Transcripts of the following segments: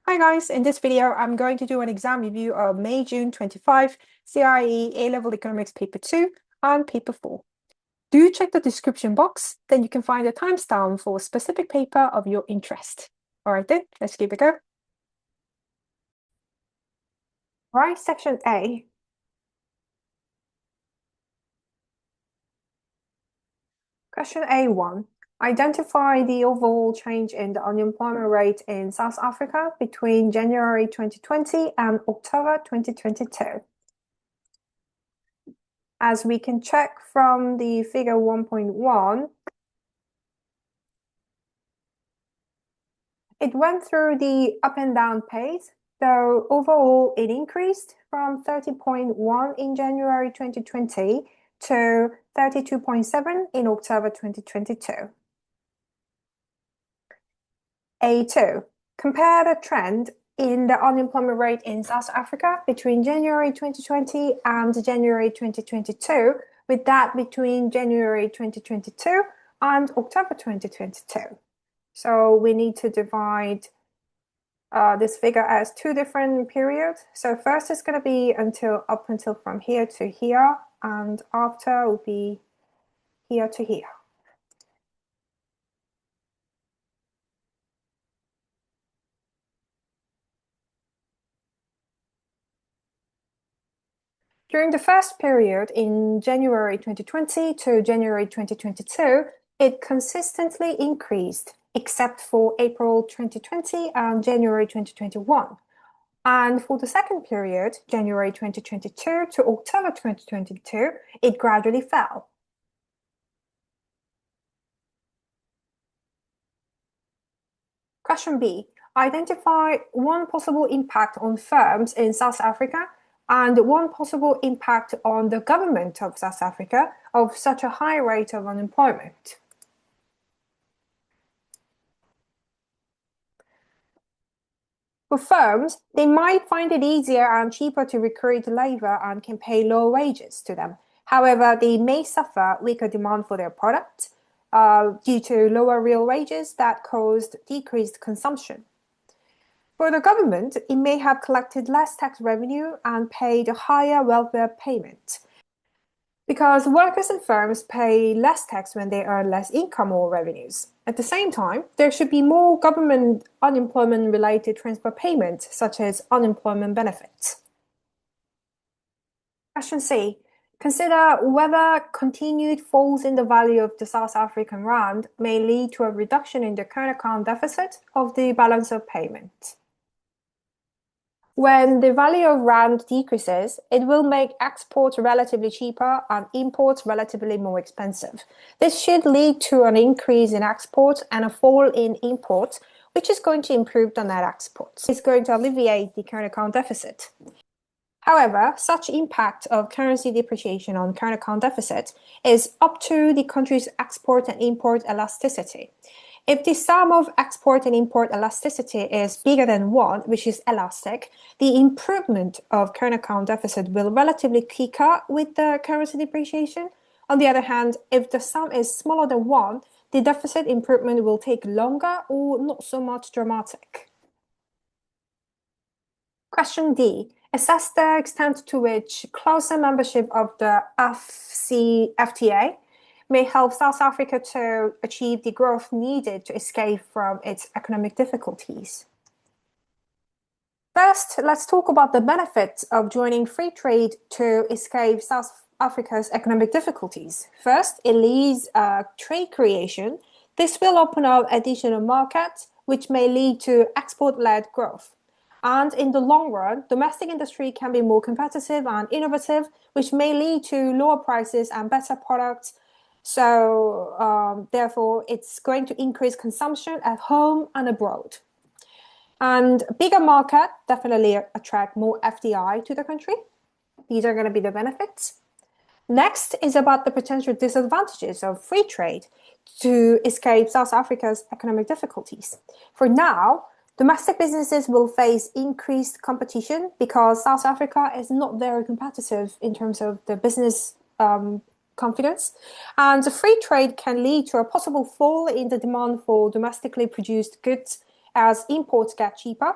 Hi guys, in this video, I'm going to do an exam review of May-June 25 CIE A-Level Economics Paper 2 and Paper 4. Do check the description box, then you can find a timestamp for a specific paper of your interest. All right then, let's give it a go. All right, section A. Question A1. Identify the overall change in the unemployment rate in South Africa between January 2020 and October 2022. As we can check from the figure 1.1, it went through the up and down pace. So overall, it increased from 30.1 in January 2020 to 32.7 in October 2022. A2. Compare the trend in the unemployment rate in South Africa between January 2020 and January 2022 with that between January 2022 and October 2022. So we need to divide this figure as two different periods. So first it's going to be up until from here to here, and after will be here to here. During the first period in January 2020 to January 2022, it consistently increased, except for April 2020 and January 2021. And for the second period, January 2022 to October 2022, it gradually fell. Question B. Identify one possible impact on firms in South Africa and one possible impact on the government of South Africa of such a high rate of unemployment. For firms, they might find it easier and cheaper to recruit labor and can pay lower wages to them. However, they may suffer weaker demand for their products due to lower real wages that caused decreased consumption. For the government, it may have collected less tax revenue and paid a higher welfare payment. Because workers and firms pay less tax when they earn less income or revenues. At the same time, there should be more government unemployment-related transfer payments, such as unemployment benefits. Question C. Consider whether continued falls in the value of the South African rand may lead to a reduction in the current account deficit of the balance of payment. When the value of rand decreases, it will make exports relatively cheaper and imports relatively more expensive. This should lead to an increase in exports and a fall in imports, which is going to improve the net exports. It's going to alleviate the current account deficit. However, such impact of currency depreciation on current account deficit is up to the country's export and import elasticity. If the sum of export and import elasticity is bigger than 1, which is elastic, the improvement of current account deficit will relatively quicker with the currency depreciation. On the other hand, if the sum is smaller than 1, the deficit improvement will take longer or not so much dramatic. Question D. Assess the extent to which closer membership of the FTA may help South Africa to achieve the growth needed to escape from its economic difficulties. First, let's talk about the benefits of joining free trade to escape South Africa's economic difficulties. First, it leads trade creation. This will open up additional markets, which may lead to export-led growth. And in the long run, domestic industry can be more competitive and innovative, which may lead to lower prices and better products. So therefore, it's going to increase consumption at home and abroad. And bigger market definitely attract more FDI to the country. These are going to be the benefits. Next is about the potential disadvantages of free trade to escape South Africa's economic difficulties. For now, domestic businesses will face increased competition because South Africa is not very competitive in terms of the business confidence. And the free trade can lead to a possible fall in the demand for domestically produced goods as imports get cheaper.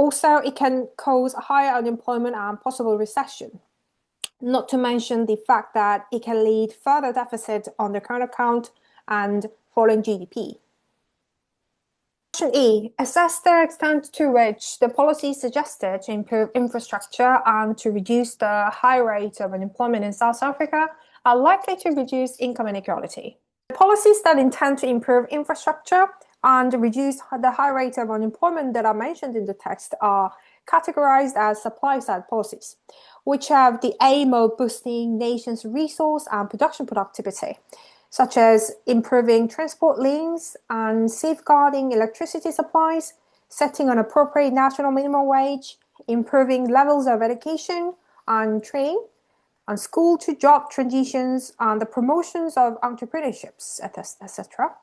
Also, it can cause higher unemployment and possible recession, not to mention the fact that it can lead further deficit on the current account and falling GDP. Question E, assess the extent to which the policies suggested to improve infrastructure and to reduce the high rate of unemployment in South Africa are likely to reduce income inequality. The policies that intend to improve infrastructure and reduce the high rate of unemployment that are mentioned in the text are categorized as supply-side policies, which have the aim of boosting nations' resource and production productivity, such as improving transport links and safeguarding electricity supplies, setting an appropriate national minimum wage, improving levels of education and training, and school to job transitions, and the promotions of entrepreneurships, etc.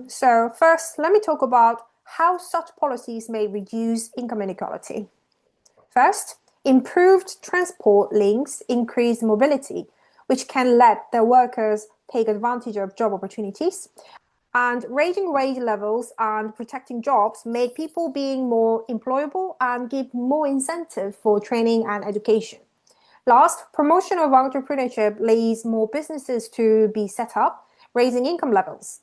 So first, let me talk about how such policies may reduce income inequality. First, improved transport links increase mobility, which can let the workers take advantage of job opportunities. And raising wage levels and protecting jobs make people being more employable and give more incentive for training and education. Last, promotion of entrepreneurship leads more businesses to be set up, raising income levels.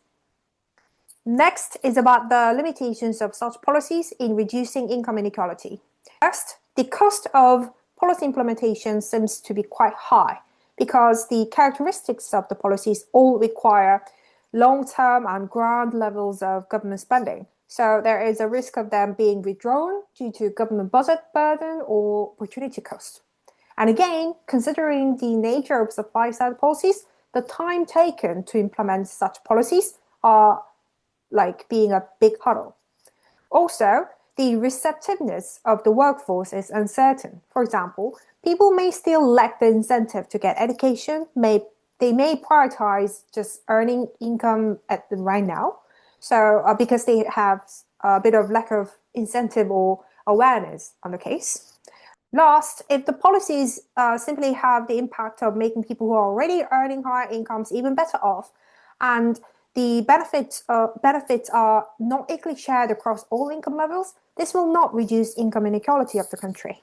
Next is about the limitations of such policies in reducing income inequality. First, the cost of policy implementation seems to be quite high because the characteristics of the policies all require long-term and grand levels of government spending. So there is a risk of them being withdrawn due to government budget burden or opportunity cost. And again, considering the nature of supply-side policies, the time taken to implement such policies are like being a big hurdle. Also, the receptiveness of the workforce is uncertain. For example, people may still lack the incentive to get education. They may prioritize just earning income right now. So because they have a bit of lack of incentive or awareness on the case. Last, if the policies simply have the impact of making people who are already earning higher incomes even better off, and the benefits are not equally shared across all income levels, this will not reduce income inequality of the country.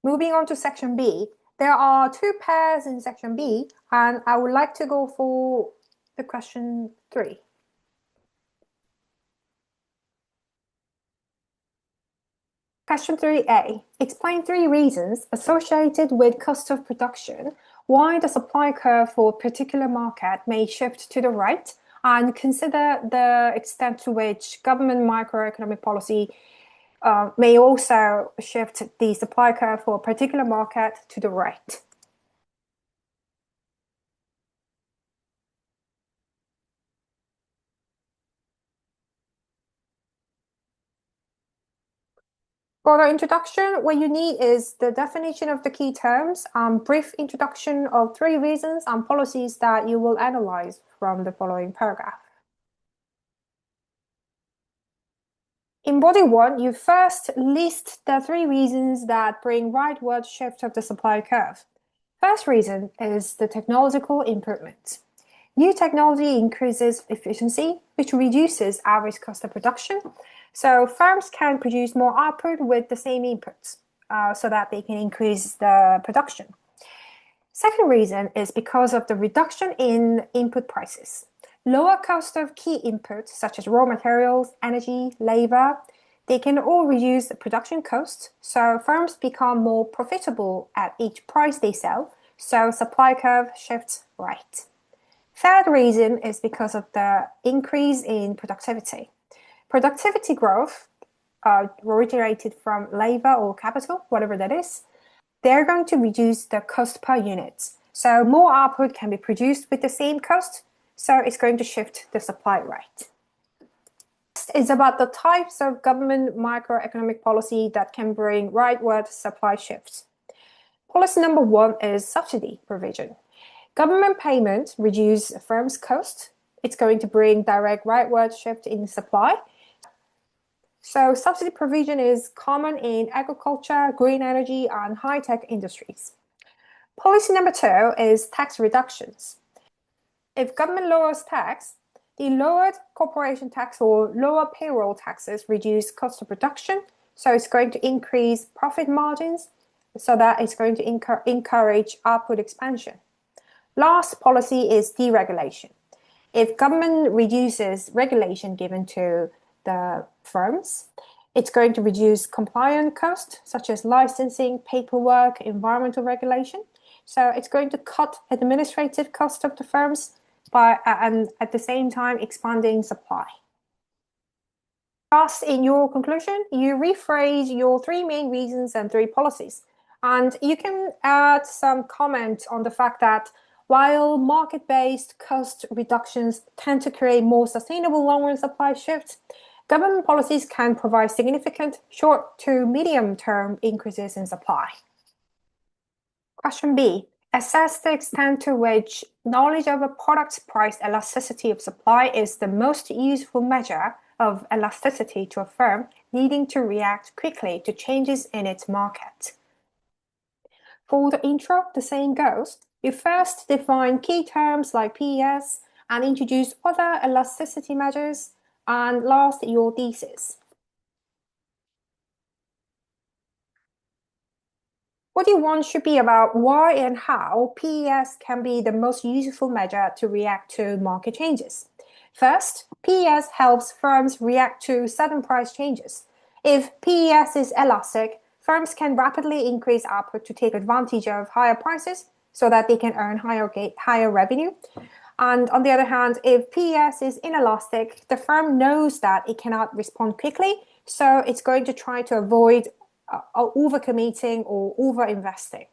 Moving on to section B, there are two pairs in section B, and I would like to go for the question 3. Question 3A. Explain 3 reasons associated with cost of production why the supply curve for a particular market may shift to the right, and consider the extent to which government microeconomic policy may also shift the supply curve for a particular market to the right. For the introduction, what you need is the definition of the key terms, brief introduction of 3 reasons and policies that you will analyze from the following paragraph. In body 1, you first list the 3 reasons that bring rightward shift of the supply curve. First reason is the technological improvement. New technology increases efficiency, which reduces average cost of production. So firms can produce more output with the same inputs so that they can increase the production. Second reason is because of the reduction in input prices. Lower cost of key inputs such as raw materials, energy, labor, they can all reduce the production costs, so firms become more profitable at each price they sell, so supply curve shifts right. Third reason is because of the increase in productivity. Productivity growth originated from labor or capital, whatever that is, they're going to reduce the cost per unit. So more output can be produced with the same cost, so it's going to shift the supply right. Next is about the types of government microeconomic policy that can bring rightward supply shifts. Policy number 1 is subsidy provision. Government payment reduce firms' cost. It's going to bring direct rightward shift in supply. So subsidy provision is common in agriculture, green energy, and high-tech industries. Policy number 2 is tax reductions. If government lowers tax, The lowered corporation tax or lower payroll taxes reduce cost of production, so it's going to increase profit margins, so that it's going to encourage output expansion. Last policy is deregulation. If government reduces regulation given to the firms, it's going to reduce compliance costs, such as licensing, paperwork, environmental regulation. So it's going to cut administrative costs of the firms and at the same time expanding supply. Thus, in your conclusion, you rephrase your three main reasons and three policies. And you can add some comment on the fact that while market-based cost reductions tend to create more sustainable long-run supply shifts, government policies can provide significant short to medium-term increases in supply. Question B. Assess the extent to which knowledge of a product's price elasticity of supply is the most useful measure of elasticity to a firm needing to react quickly to changes in its market. For the intro, the same goes. You first define key terms like PES and introduce other elasticity measures, and last, your thesis. Module 1 should be about why and how PES can be the most useful measure to react to market changes. First, PES helps firms react to sudden price changes. If PES is elastic, firms can rapidly increase output to take advantage of higher prices so that they can earn higher revenue. And on the other hand, if PES is inelastic, the firm knows that it cannot respond quickly, so it's going to try to avoid overcommitting or overinvesting.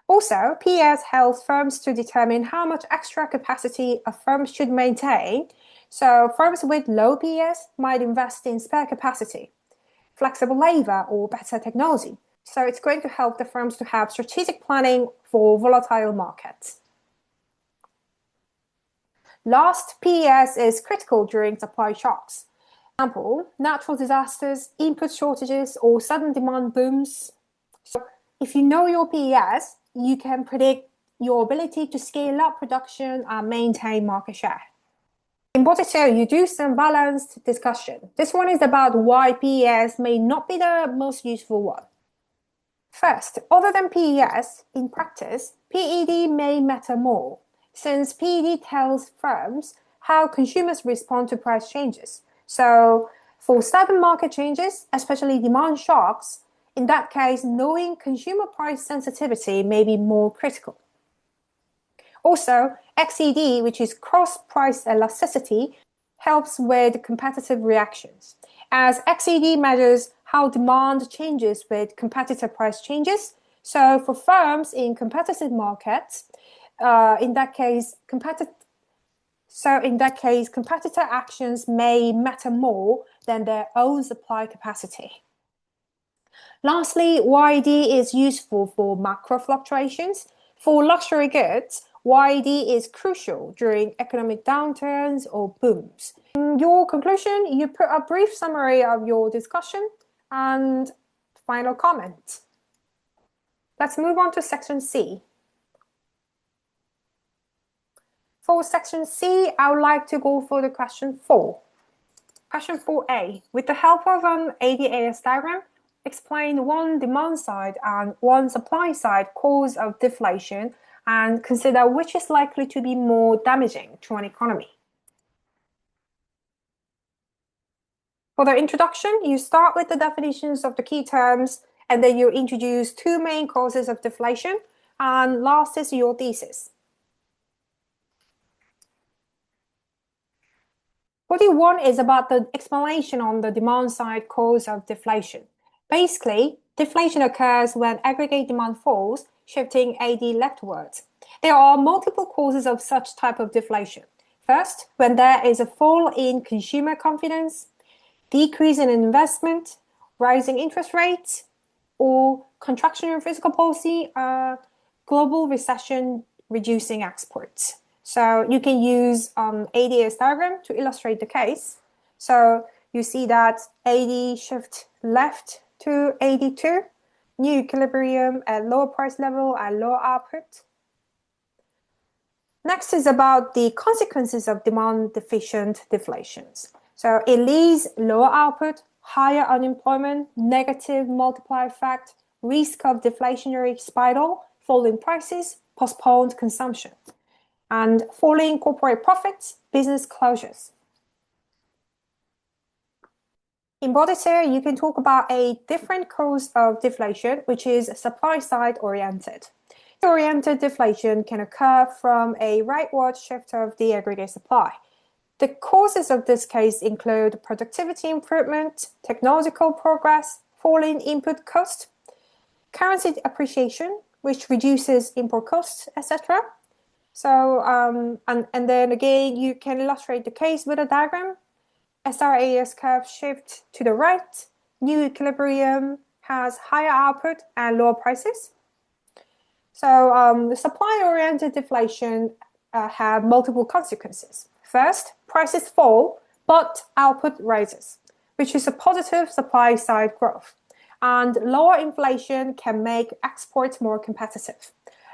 Also, PES helps firms to determine how much extra capacity a firm should maintain. So firms with low PES might invest in spare capacity, flexible labor, or better technology. So it's going to help the firms to have strategic planning for volatile markets. Last, PES is critical during supply shocks. For example, natural disasters, input shortages, or sudden demand booms. So if you know your PES, you can predict your ability to scale up production and maintain market share. In Module 2, you do some balanced discussion. This one is about why PES may not be the most useful one. First, other than PES, in practice, PED may matter more, since PED tells firms how consumers respond to price changes. So for sudden market changes, especially demand shocks, in that case, knowing consumer price sensitivity may be more critical. Also, XED, which is cross-price elasticity, helps with competitive reactions, as XED measures how demand changes with competitor price changes. So for firms in competitive markets, in that case, competitor actions may matter more than their own supply capacity. Lastly, YED is useful for macro fluctuations. For luxury goods, YED is crucial during economic downturns or booms. In your conclusion, you put a brief summary of your discussion and final comment. Let's move on to section C. For section C, I would like to go for the question 4. Question 4A. With the help of an ADAS diagram, explain one demand side and one supply side cause of deflation and consider which is likely to be more damaging to an economy. For the introduction, you start with the definitions of the key terms, and then you introduce two main causes of deflation, and last is your thesis. Module 1 is about the explanation on the demand side cause of deflation. Basically, deflation occurs when aggregate demand falls, shifting AD leftwards. There are multiple causes of such type of deflation. First, when there is a fall in consumer confidence, decrease in investment, rising interest rates, or contraction in fiscal policy, global recession reducing exports. So you can use ADS diagram to illustrate the case. So you see that AD shift left to AD2, new equilibrium at lower price level and lower output. Next is about the consequences of demand-deficient deflations. So it leads lower output, higher unemployment, negative multiplier effect, risk of deflationary spiral, falling prices, postponed consumption, and falling corporate profits, business closures. In body 2, you can talk about a different cause of deflation, which is supply-side oriented. Oriented deflation can occur from a rightward shift of the aggregate supply. The causes of this case include productivity improvement, technological progress, falling input cost, currency appreciation, which reduces import costs, etc. So, and then again, you can illustrate the case with a diagram. SRAS curve shift to the right, new equilibrium has higher output and lower prices. So the supply-oriented deflation have multiple consequences. First, prices fall, but output rises, which is a positive supply-side growth. And lower inflation can make exports more competitive.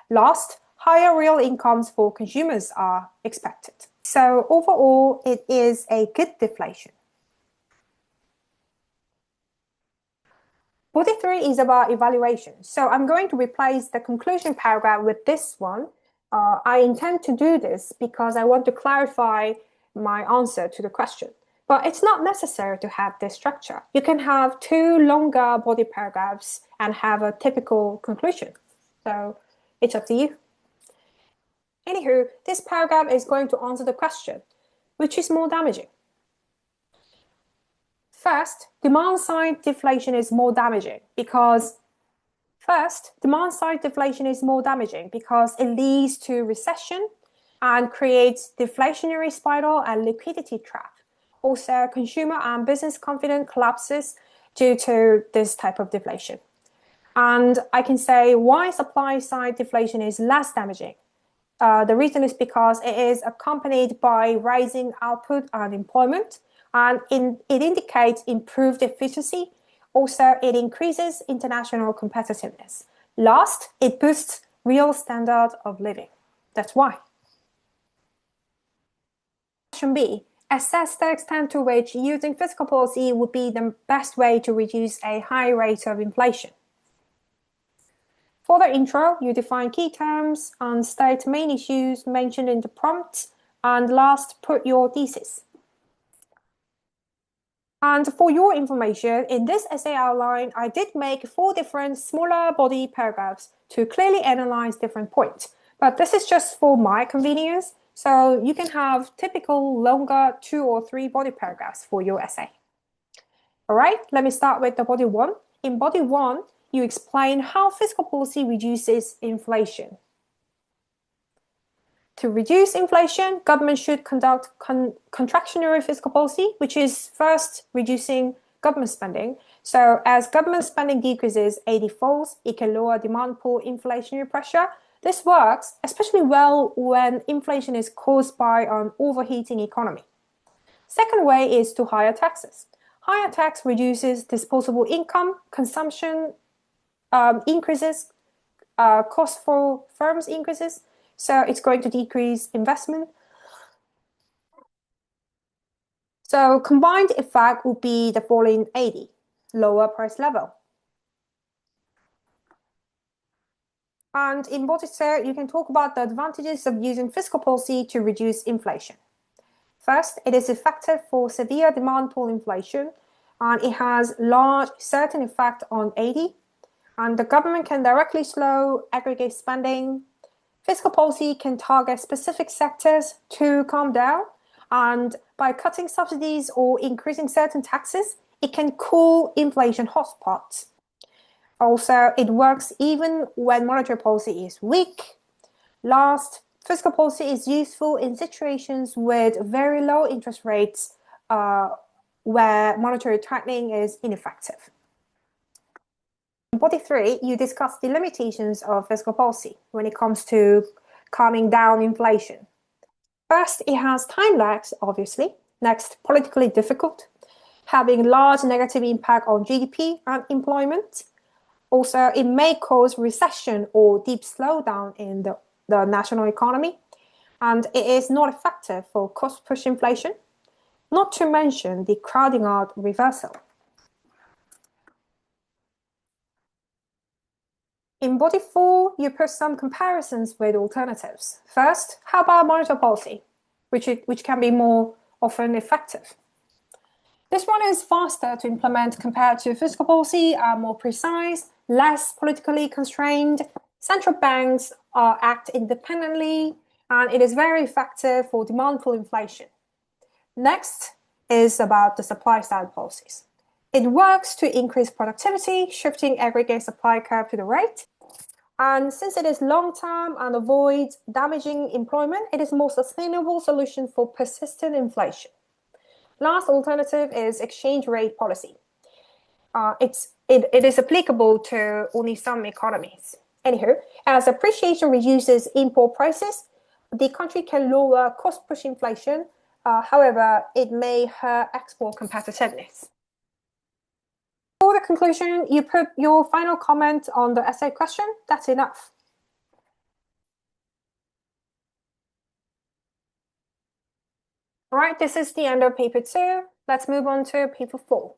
Last, higher real incomes for consumers are expected. So overall, it is a good deflation. Body 3 is about evaluation. So I'm going to replace the conclusion paragraph with this one. I intend to do this because I want to clarify my answer to the question. But it's not necessary to have this structure. You can have 2 longer body paragraphs and have a typical conclusion. So it's up to you. Anywho, this paragraph is going to answer the question, which is more damaging? First, demand-side deflation is more damaging because it leads to recession and creates deflationary spiral and liquidity trap. Also, consumer and business confidence collapses due to this type of deflation. And I can say why supply-side deflation is less damaging. The reason is because it is accompanied by rising output and employment, and it indicates improved efficiency. Also, it increases international competitiveness. Last, it boosts real standard of living. That's why. Question B. Assess the extent to which using fiscal policy would be the best way to reduce a high rate of inflation. For the intro, you define key terms and state main issues mentioned in the prompt, and last, put your thesis. And for your information, in this essay outline, I did make 4 different smaller body paragraphs to clearly analyze different points. But this is just for my convenience, so you can have typical longer 2 or 3 body paragraphs for your essay. All right, let me start with the body 1. In body 1, you explain how fiscal policy reduces inflation. To reduce inflation, government should conduct contractionary fiscal policy, which is first reducing government spending. So as government spending decreases, aid falls, it can lower demand pull inflationary pressure. This works especially well when inflation is caused by an overheating economy. Second way is to higher taxes. Higher tax reduces disposable income, consumption increases, cost for firms increases, so it's going to decrease investment. So combined effect would be the following 80, lower price level. And in body 2, you can talk about the advantages of using fiscal policy to reduce inflation. First, it is effective for severe demand pull inflation, and it has large certain effect on 80. And the government can directly slow aggregate spending. Fiscal policy can target specific sectors to calm down. And by cutting subsidies or increasing certain taxes, it can cool inflation hotspots. Also, it works even when monetary policy is weak. Last, fiscal policy is useful in situations with very low interest rates where monetary tightening is ineffective. In body 3, you discuss the limitations of fiscal policy when it comes to calming down inflation. First, it has time lags, obviously. Next, politically difficult, having large negative impact on GDP and employment. Also, it may cause recession or deep slowdown in the national economy. and it is not effective for cost-push inflation, not to mention the crowding out reversal. In body 4, you put some comparisons with alternatives. First, how about monetary policy, which can be more often effective? This one is faster to implement compared to fiscal policy, are more precise, less politically constrained. Central banks act independently, and it is very effective for demand pull inflation. Next is about the supply side policies. It works to increase productivity, shifting aggregate supply curve to the right. And since it is long-term and avoids damaging employment, it is a more sustainable solution for persistent inflation. Last alternative is exchange rate policy. It is applicable to only some economies. Anywho, as appreciation reduces import prices, the country can lower cost-push inflation. However, it may hurt export competitiveness. For the conclusion, you put your final comment on the essay question. That's enough. All right, this is the end of paper 2. Let's move on to paper 4.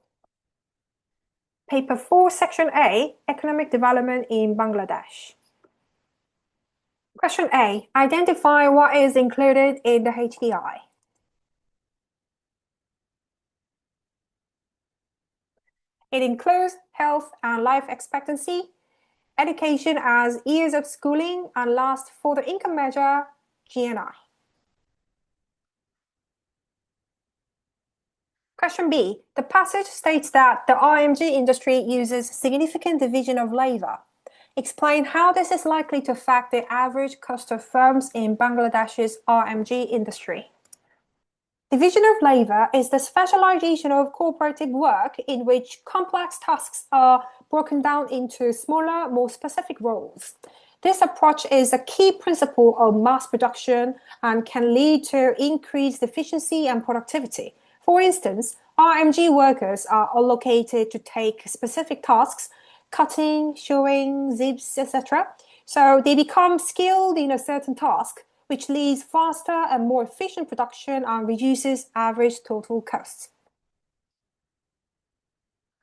Paper 4, section A, economic development in Bangladesh. Question A, identify what is included in the HDI. It includes health and life expectancy, education as years of schooling, and last, for the income measure, GNI. Question B. The passage states that the RMG industry uses significant division of labor. Explain how this is likely to affect the average cost of firms in Bangladesh's RMG industry. Division of labor is the specialization of cooperative work in which complex tasks are broken down into smaller, more specific roles. This approach is a key principle of mass production and can lead to increased efficiency and productivity. For instance, RMG workers are allocated to take specific tasks, cutting, showing, zips, etc. So they become skilled in a certain task, which leads faster and more efficient production and reduces average total costs.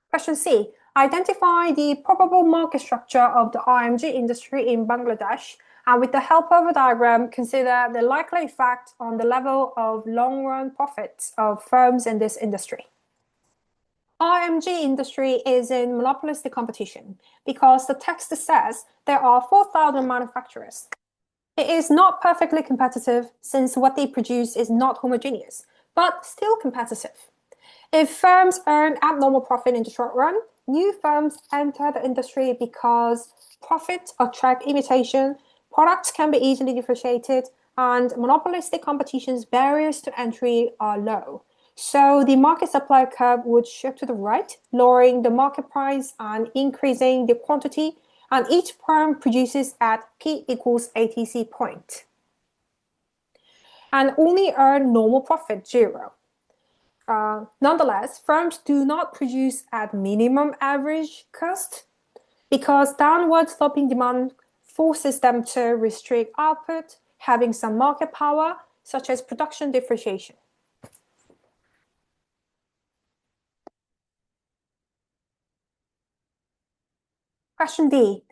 Question C. Identify the probable market structure of the RMG industry in Bangladesh, and with the help of a diagram, consider the likely effect on the level of long-run profits of firms in this industry. RMG industry is in monopolistic competition because the text says there are 4,000 manufacturers. It is not perfectly competitive since what they produce is not homogeneous, but still competitive. If firms earn abnormal profit in the short run, new firms enter the industry because profits attract imitation, products can be easily differentiated, and monopolistic competition's barriers to entry are low. So the market supply curve would shift to the right, lowering the market price and increasing the quantity, and each firm produces at P equals ATC point and only earn normal profit, 0. Nonetheless, firms do not produce at minimum average cost because downward sloping demand forces them to restrict output, having some market power, such as production differentiation. Question D.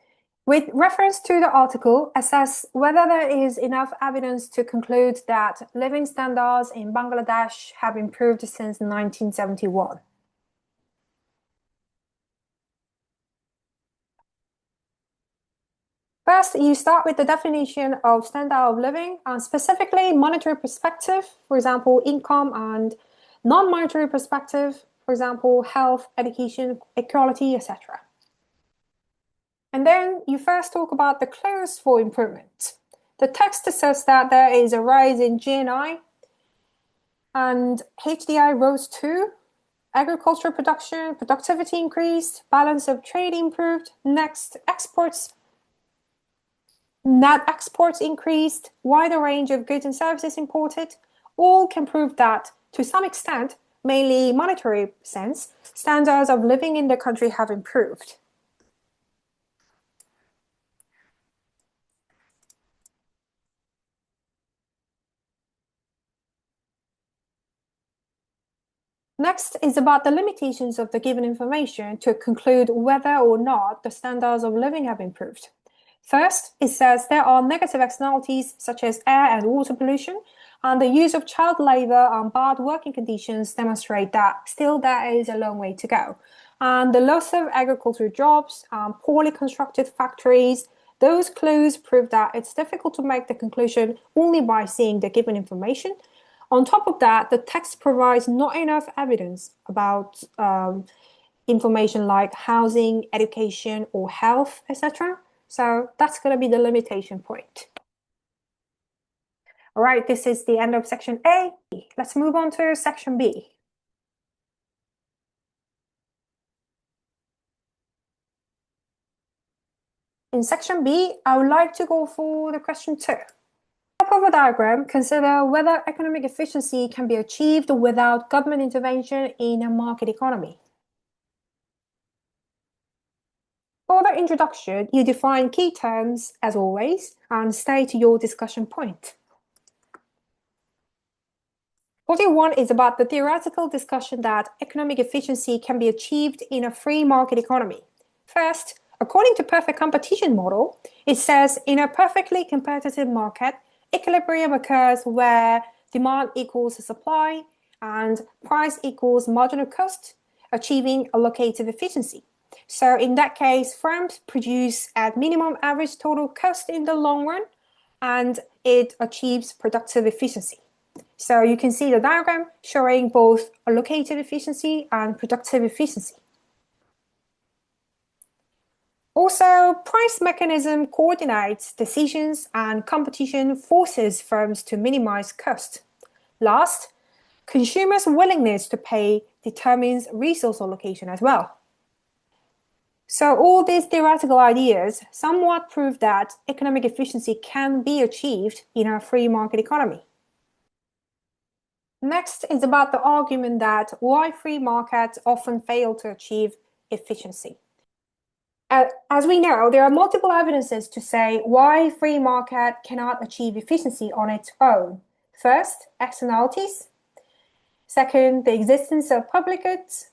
With reference to the article, assess whether there is enough evidence to conclude that living standards in Bangladesh have improved since 1971. First, you start with the definition of standard of living, and specifically monetary perspective, for example, income, and non-monetary perspective, for example, health, education, equality, etc. And then you first talk about the clues for improvement. The text says that there is a rise in GNI and HDI rose too. Agricultural production, productivity increased, balance of trade improved. Next, net exports increased, wider range of goods and services imported. All can prove that, to some extent, mainly monetary sense, standards of living in the country have improved. Next is about the limitations of the given information to conclude whether or not the standards of living have improved. First, it says there are negative externalities such as air and water pollution, and the use of child labor and bad working conditions demonstrate that still there is a long way to go. And the loss of agricultural jobs, poorly constructed factories, those clues prove that it's difficult to make the conclusion only by seeing the given information. On top of that, the text provides not enough evidence about information like housing, education, or health, etc. So that's going to be the limitation point. All right, this is the end of section A. Let's move on to section B. In section B, I would like to go for the question 2. Top of a diagram, consider whether economic efficiency can be achieved without government intervention in a market economy. For the introduction, you define key terms, as always, and state your discussion point. 41 is about the theoretical discussion that economic efficiency can be achieved in a free market economy. First, according to perfect competition model, it says in a perfectly competitive market, equilibrium occurs where demand equals supply and price equals marginal cost, achieving allocative efficiency. So in that case, firms produce at minimum average total cost in the long run, and it achieves productive efficiency. So you can see the diagram showing both allocative efficiency and productive efficiency. Also, price mechanism coordinates decisions and competition forces firms to minimize cost. Last, consumers' willingness to pay determines resource allocation as well. So all these theoretical ideas somewhat prove that economic efficiency can be achieved in a free market economy. Next is about the argument that why free markets often fail to achieve efficiency. As we know, there are multiple evidences to say why free market cannot achieve efficiency on its own. First, externalities. Second, the existence of public goods.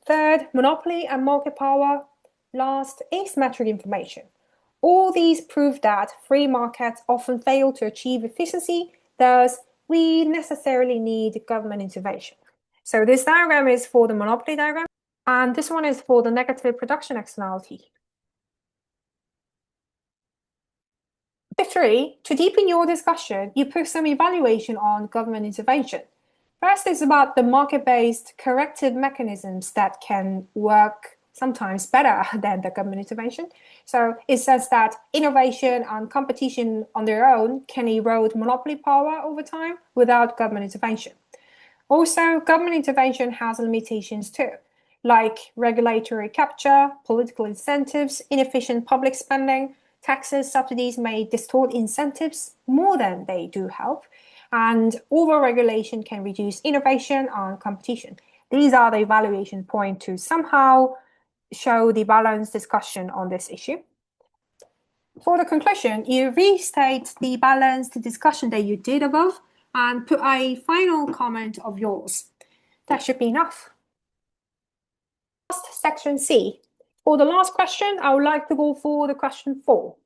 Third, monopoly and market power. Last, asymmetric information. All these prove that free markets often fail to achieve efficiency, thus we necessarily need government intervention. So this diagram is for the monopoly diagram, and this one is for the negative production externality. 3, to deepen your discussion, you put some evaluation on government intervention. First is about the market-based corrective mechanisms that can work sometimes better than the government intervention. So it says that innovation and competition on their own can erode monopoly power over time without government intervention. Also, government intervention has limitations too, like regulatory capture, political incentives, inefficient public spending. Taxes, subsidies may distort incentives more than they do help, and over-regulation can reduce innovation and competition. These are the evaluation points to somehow show the balanced discussion on this issue. For the conclusion, you restate the balanced discussion that you did above and put a final comment of yours. That should be enough. Last section C. For the last question, I would like to go for the question 4.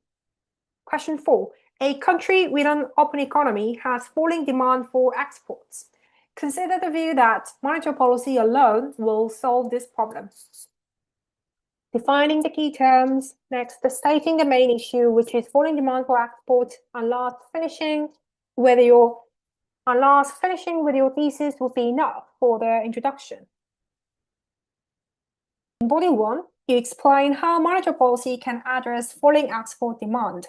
Question 4. A country with an open economy has falling demand for exports. Consider the view that monetary policy alone will solve this problem. Defining the key terms, next stating the main issue, which is falling demand for exports, and last finishing with your thesis will be enough for the introduction. In body 1, you explain how monetary policy can address falling export demand.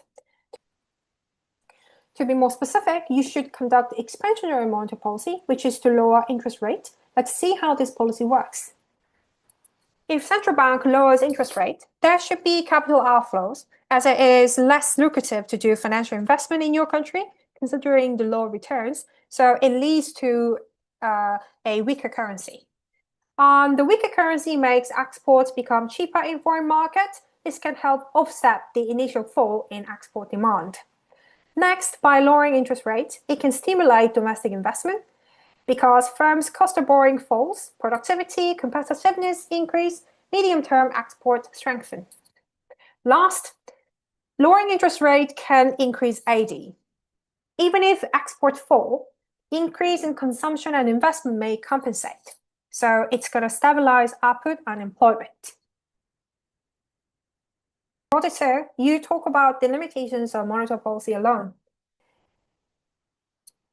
To be more specific, you should conduct expansionary monetary policy, which is to lower interest rate. Let's see how this policy works. If central bank lowers interest rate, there should be capital outflows, as it is less lucrative to do financial investment in your country, considering the low returns. So it leads to a weaker currency. The weaker currency makes exports become cheaper in foreign markets. This can help offset the initial fall in export demand. Next, by lowering interest rates, it can stimulate domestic investment. Because firms' cost of borrowing falls, productivity, competitiveness increase, medium-term export strengthen. Last, lowering interest rate can increase AD. Even if exports fall, increase in consumption and investment may compensate. So it's going to stabilize output and employment. Auditor, you talk about the limitations of monetary policy alone.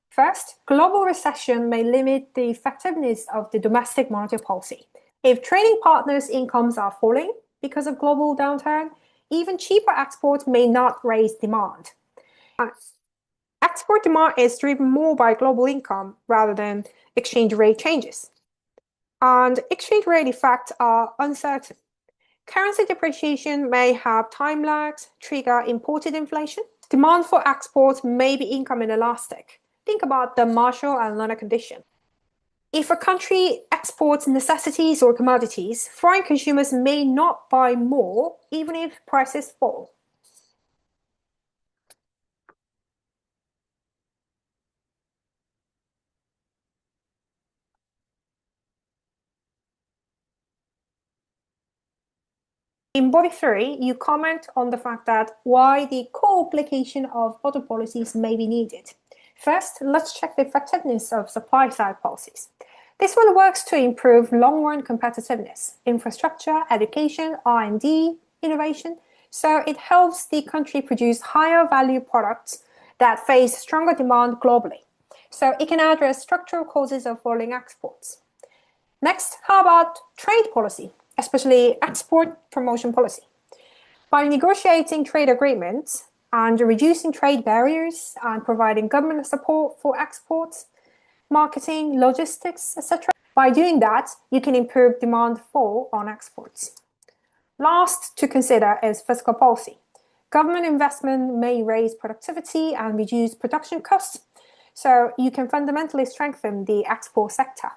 First, global recession may limit the effectiveness of the domestic monetary policy. If trading partners' incomes are falling because of global downturn, even cheaper exports may not raise demand. Export demand is driven more by global income rather than exchange rate changes. And exchange rate effects are uncertain. Currency depreciation may have time lags, trigger imported inflation. Demand for exports may be income inelastic. Think about the Marshall and Lerner condition. If a country exports necessities or commodities, foreign consumers may not buy more even if prices fall. In body 3, you comment on the fact that why the co-application of other policies may be needed. First, let's check the effectiveness of supply-side policies. This one works to improve long-run competitiveness, infrastructure, education, R&D, innovation. So it helps the country produce higher value products that face stronger demand globally. So it can address structural causes of falling exports. Next, how about trade policy, especially export promotion policy? By negotiating trade agreements and reducing trade barriers and providing government support for exports, marketing, logistics, etc. By doing that, you can improve demand fall on exports. Last to consider is fiscal policy. Government investment may raise productivity and reduce production costs, so you can fundamentally strengthen the export sector.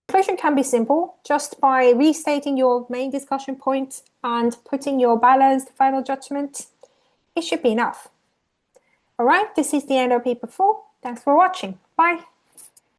Conclusion can be simple, just by restating your main discussion points and putting your balanced final judgment. It should be enough. All right, this is the end of paper 4. Thanks for watching. Bye.